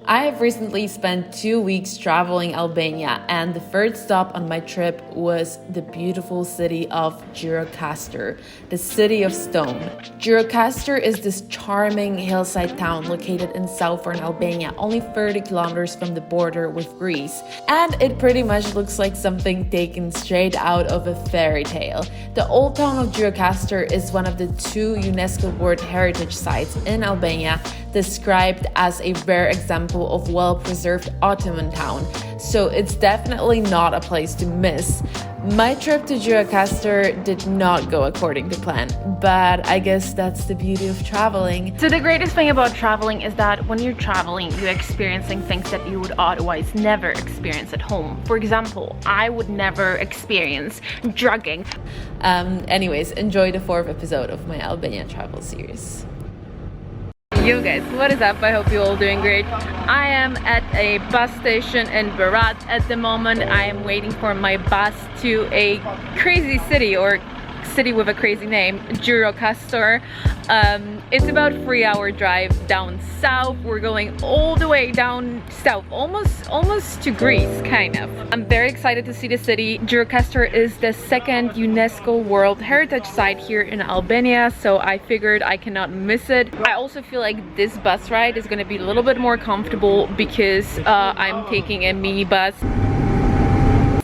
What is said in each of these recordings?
I have recently spent 2 weeks traveling Albania, and the first stop on my trip was the beautiful city of Gjirokastër, the city of stone. Gjirokastër is this charming hillside town located in southern Albania, only 30 kilometers from the border with Greece, and it pretty much looks like something taken straight out of a fairy tale. The old town of Gjirokastër is one of the 2 UNESCO World Heritage Sites in Albania, described as a rare example of well-preserved Ottoman town, so it's definitely not a place to miss. My trip to Gjirokastër did not go according to plan, but I guess that's the beauty of traveling. So the greatest thing about traveling is that when you're traveling, you're experiencing things that you would otherwise never experience at home. For example, I would never experience drugging. Anyways, enjoy the 4th episode of my Albania travel series. Yo guys, what is up? I hope you're all doing great. I am at a bus station in Berat at the moment. I am waiting for my bus to a crazy city, or city with a crazy name, Gjirokastër. It's about a 3-hour drive down south. We're going all the way down south, almost to Greece, kind of. I'm very excited to see the city. Gjirokastër is the 2nd UNESCO World Heritage Site here in Albania, so I figured I cannot miss it. I also feel like this bus ride is going to be a little bit more comfortable because I'm taking a minibus.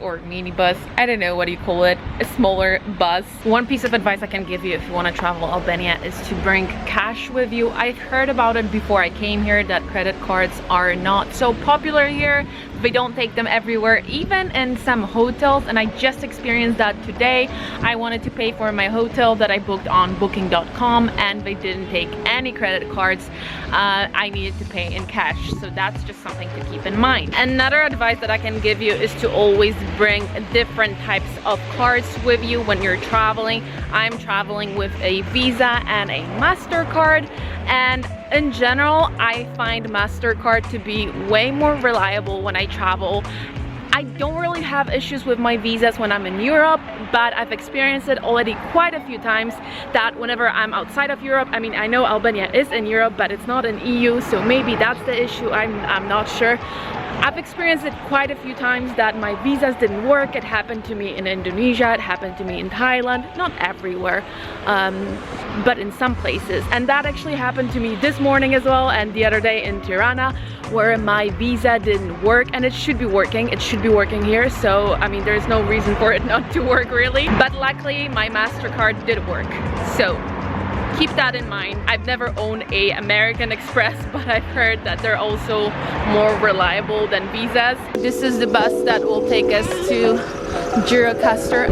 Or minibus, I don't know what you call it, a smaller bus. One piece of advice I can give you if you want to travel Albania is to bring cash with you. I heard about it before I came here that credit cards are not so popular here. They don't take them everywhere, even in some hotels, and I just experienced that today. I wanted to pay for my hotel that I booked on booking.com and they didn't take any credit cards. I needed to pay in cash, so that's just something to keep in mind. Another advice that I can give you is to always bring different types of cards with you when you're traveling. I'm traveling with a Visa and a MasterCard, and in general, I find MasterCard to be way more reliable when I travel. I don't really have issues with my visas when I'm in Europe, but I've experienced it already quite a few times that whenever I'm outside of Europe, I mean, I know Albania is in Europe, but it's not in EU, so maybe that's the issue, I'm not sure. I've experienced it quite a few times that my visas didn't work. It happened to me in Indonesia, it happened to me in Thailand, not everywhere, but in some places. And that actually happened to me this morning as well, and the other day in Tirana, where my visa didn't work, and it should be working. It should be working here, so I mean, there's no reason for it not to work really. But luckily, my MasterCard did work, so keep that in mind. I've never owned a American Express, but I've heard that they're also more reliable than Visas. This is the bus that will take us to Gjirokastër.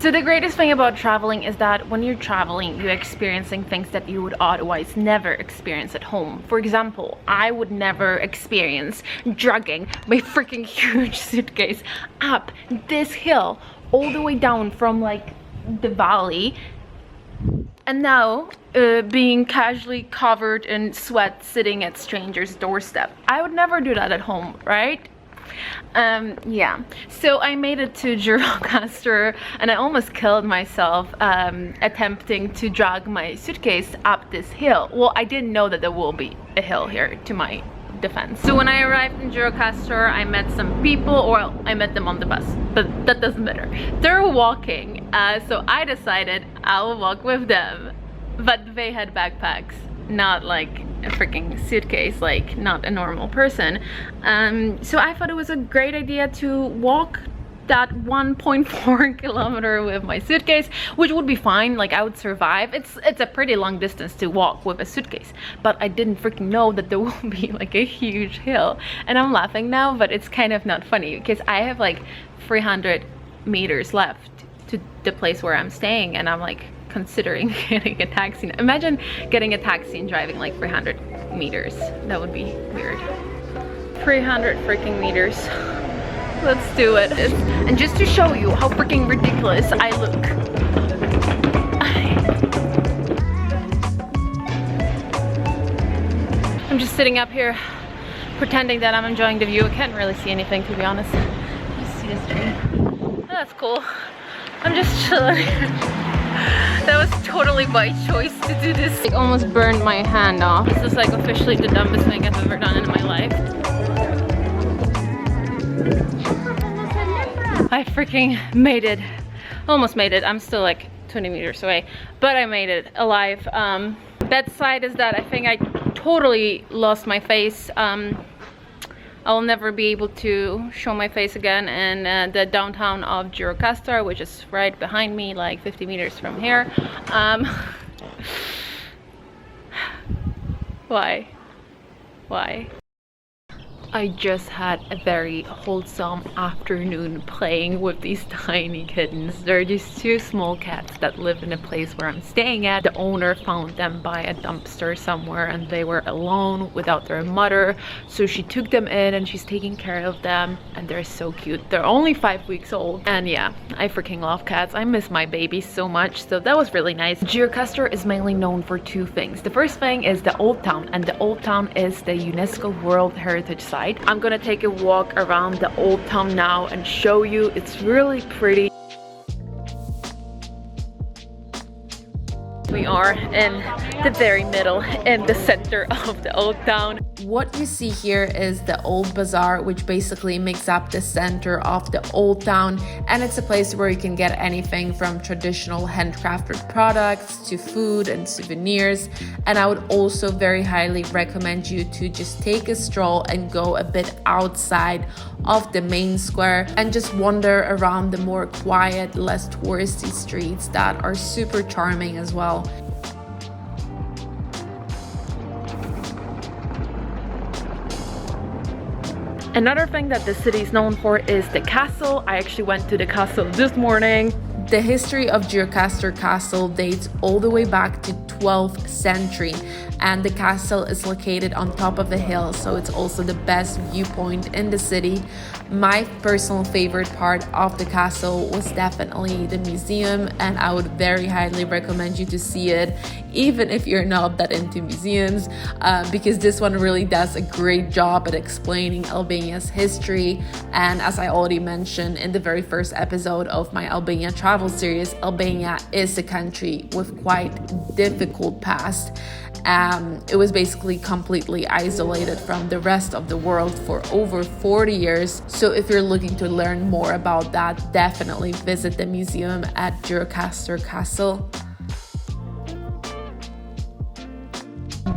So the greatest thing about traveling is that when you're traveling, you're experiencing things that you would otherwise never experience at home. For example, I would never experience dragging my freaking huge suitcase up this hill all the way down from like the valley, and now being casually covered in sweat sitting at strangers' doorstep. I would never do that at home, right? Yeah, so I made it to Gjirokastër and I almost killed myself attempting to drag my suitcase up this hill. Well, I didn't know that there will be a hill here, to my defense. So when I arrived in Gjirokastër, I met some people, or I met them on the bus, but that doesn't matter. They're walking, so I decided I'll walk with them, but they had backpacks, not like a freaking suitcase, like not a normal person. So I thought it was a great idea to walk that 1.4 kilometer with my suitcase, which would be fine, like I would survive. It's a pretty long distance to walk with a suitcase, but I didn't freaking know that there will be like a huge hill. And I'm laughing now, but it's kind of not funny because I have like 300 meters left to the place where I'm staying, and I'm like considering getting a taxi. Imagine getting a taxi and driving like 300 meters. That would be weird. 300 freaking meters. Let's do it. And just to show you how freaking ridiculous I look, I'm just sitting up here pretending that I'm enjoying the view. I can't really see anything, to be honest. You see history. That's cool. I'm just chilling. That was totally my choice to do this. I almost burned my hand off. This is like officially the dumbest thing I've ever done in my life. I freaking made it. Almost made it. I'm still like 20 meters away, but I made it alive. Bad side is that I think I totally lost my face. I'll never be able to show my face again in the downtown of Gjirokastër, which is right behind me, like 50 meters from here. Why? I just had a very wholesome afternoon playing with these tiny kittens. They're these two small cats that live in a place where I'm staying at. The owner found them by a dumpster somewhere and they were alone without their mother. So she took them in and she's taking care of them and they're so cute. They're only 5 weeks old. And yeah, I freaking love cats. I miss my babies so much. So that was really nice. Gjirokastër is mainly known for two things. The first thing is the Old Town, and the Old Town is the UNESCO World Heritage Site. I'm gonna take a walk around the Old Town now and show you. It's really pretty. We are in the very middle, in the center of the Old Town. What you see here is the Old Bazaar, which basically makes up the center of the Old Town, and it's a place where you can get anything from traditional handcrafted products to food and souvenirs. And I would also very highly recommend you to just take a stroll and go a bit outside of the main square and just wander around the more quiet, less touristy streets that are super charming as well. Another thing that the city is known for is the castle. I actually went to the castle this morning. The history of Gjirokastër Castle dates all the way back to 12th century, and the castle is located on top of a hill, so it's also the best viewpoint in the city. My personal favorite part of the castle was definitely the museum, and I would very highly recommend you to see it, even if you're not that into museums, because this one really does a great job at explaining Albania's history. And as I already mentioned in the very first episode of my Albania travel series, Albania is a country with quite difficult past. It was basically completely isolated from the rest of the world for over 40 years. So if you're looking to learn more about that, definitely visit the museum at Gjirokastër Castle.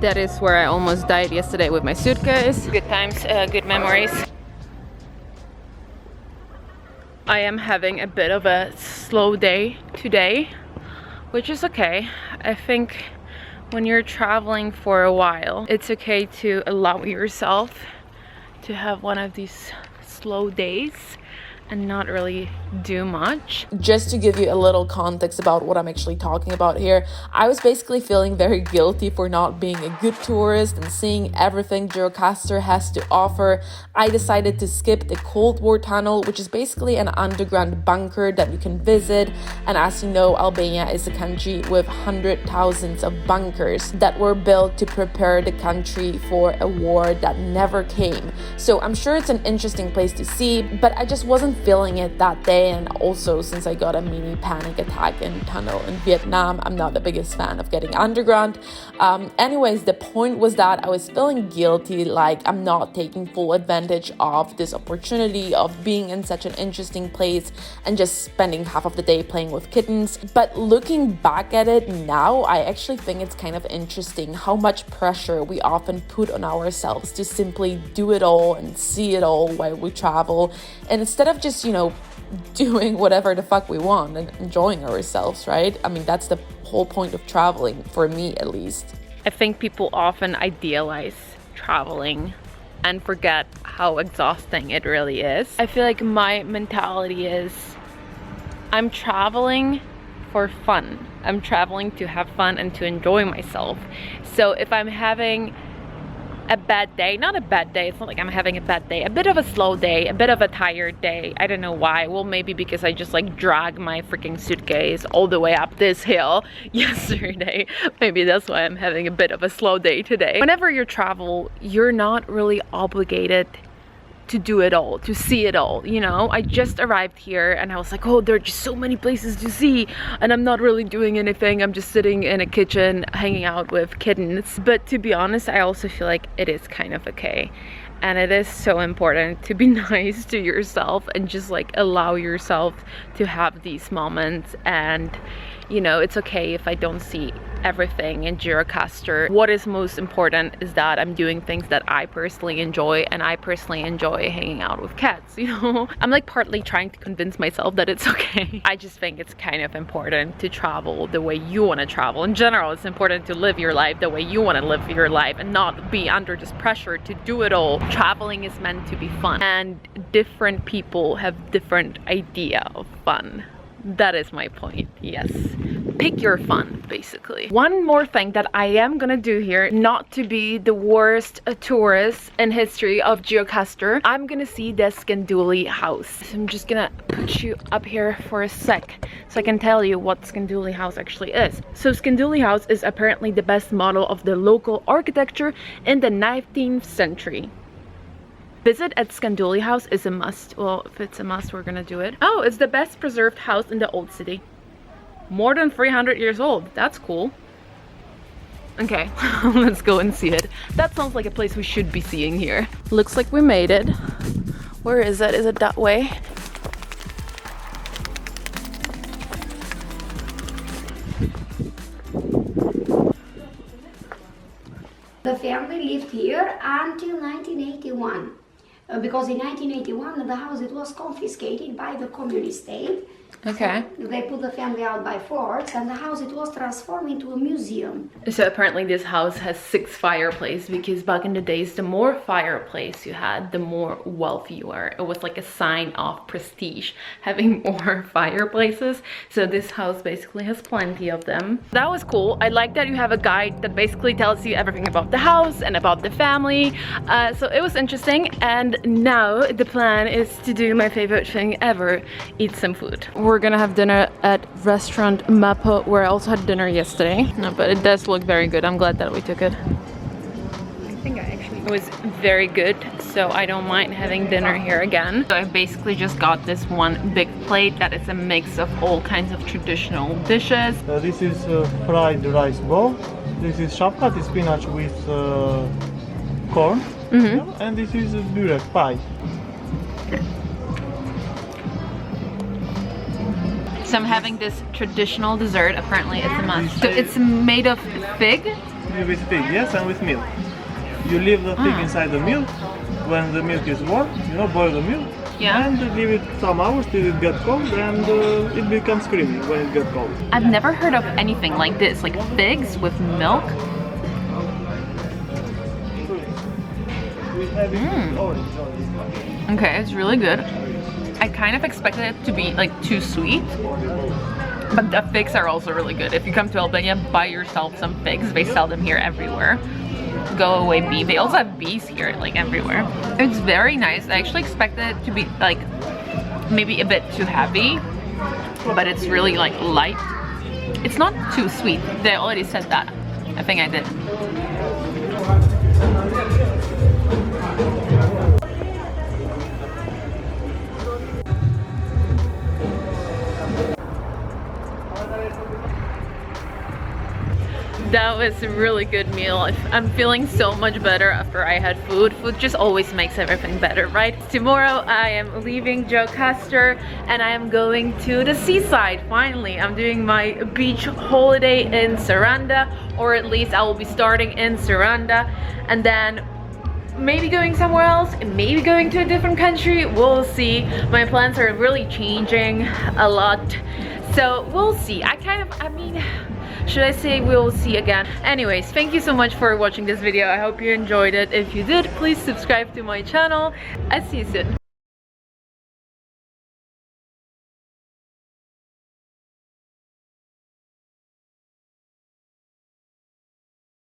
That is where I almost died yesterday with my suitcase. Good times, good memories. I am having a bit of a slow day today, which is okay. I think when you're traveling for a while, it's okay to allow yourself to have one of these slow days and not really do much. Just to give you a little context about what I'm actually talking about here, I was basically feeling very guilty for not being a good tourist and seeing everything Gjirokastër has to offer. I decided to skip the Cold War tunnel, which is basically an underground bunker that you can visit. And as you know, Albania is a country with thousands of bunkers that were built to prepare the country for a war that never came. So I'm sure it's an interesting place to see, but I just wasn't feeling it that day. And also, since I got a mini panic attack in tunnel in Vietnam, I'm not the biggest fan of getting underground. Anyways, the point was that I was feeling guilty, like I'm not taking full advantage of this opportunity of being in such an interesting place and just spending half of the day playing with kittens. But looking back at it now, I actually think it's kind of interesting how much pressure we often put on ourselves to simply do it all and see it all while we travel. And instead of just, doing whatever the fuck we want and enjoying ourselves, right? I mean, that's the whole point of traveling, for me at least. I think people often idealize traveling and forget how exhausting it really is. I feel like my mentality is I'm traveling for fun. I'm traveling to have fun and to enjoy myself. So if I'm having a bad day, not a bad day, it's not like I'm having a bad day, a bit of a slow day, a bit of a tired day, I don't know why. Well, maybe because I just drag my freaking suitcase all the way up this hill yesterday. Maybe that's why I'm having a bit of a slow day today. Whenever you travel, you're not really obligated to do it all, to see it all, you know. I just arrived here and I was like, oh, there are just so many places to see and I'm not really doing anything. I'm just sitting in a kitchen hanging out with kittens. But to be honest, I also feel like it is kind of okay. And it is so important to be nice to yourself and just like allow yourself to have these moments. And you know, it's okay if I don't see everything in Gjirokastër. What is most important is that I'm doing things that I personally enjoy, and I personally enjoy hanging out with cats, you know. I'm like partly trying to convince myself that it's okay. I just think it's kind of important to travel the way you want to travel. In general, it's important to live your life the way you want to live your life and not be under this pressure to do it all. Traveling is meant to be fun, and different people have different idea of fun. That is my point, yes. Pick your fun, basically. One more thing that I am gonna do here, not to be the worst tourist in history of Gjirokastër, I'm gonna see the Skenduli House. So I'm just gonna put you up here for a sec so I can tell you what Skenduli House actually is. So Skenduli House is apparently the best model of the local architecture in the 19th century. Visit at Skenduli House is a must. Well, if it's a must, we're gonna do it. Oh, it's the best preserved house in the old city. More than 300 years old. That's cool. Okay, let's go and see it. That sounds like a place we should be seeing here. Looks like we made it. Where is it? Is it that way? The family lived here until 1981. Because in 1981 the house, it was confiscated by the communist state. Okay. So they put the family out by force, and the house, it was transformed into a museum. So apparently this house has 6 fireplaces, because back in the days, the more fireplace you had, the more wealthy you were. It was like a sign of prestige, having more fireplaces. So this house basically has plenty of them. That was cool. I like that you have a guide that basically tells you everything about the house and about the family. So it was interesting. And now the plan is to do my favorite thing ever, eat some food. We're gonna have dinner at restaurant Mapo, where I also had dinner yesterday. No, but it does look very good. I'm glad that we took it. I think it was very good, so I don't mind having dinner here again. So I basically just got this one big plate that is a mix of all kinds of traditional dishes. This is fried rice bowl. This is shapkat, it's spinach with corn. Yeah, and this is Berat pie. So I'm having this traditional dessert. Apparently it's a must. So it's made of fig? With fig, yes, and with milk. You leave the fig inside the milk. When the milk is warm, you know, boil the milk. Yeah. And leave it some hours till it gets cold, and it becomes creamy when it gets cold. I've never heard of anything like this, like figs with milk. We have it orange. Okay, it's really good. I kind of expected it to be like too sweet, but the figs are also really good. If you come to Albania, buy yourself some figs. They sell them here everywhere. Go away bee. They also have bees here, like everywhere. It's very nice. I actually expected it to be like maybe a bit too heavy, but it's really like light. It's not too sweet. They already said that. I think I did. That was a really good meal. I'm feeling so much better after I had food. Food just always makes everything better, right? Tomorrow I am leaving Gjirokastër and I am going to the seaside. Finally, I'm doing my beach holiday in Saranda, or at least I will be starting in Saranda and then maybe going somewhere else, maybe going to a different country. We'll see. My plans are really changing a lot, so we'll see. I mean, should I say we'll see again? Anyways, thank you so much for watching this video. I hope you enjoyed it. If you did, please subscribe to my channel. I'll see you soon.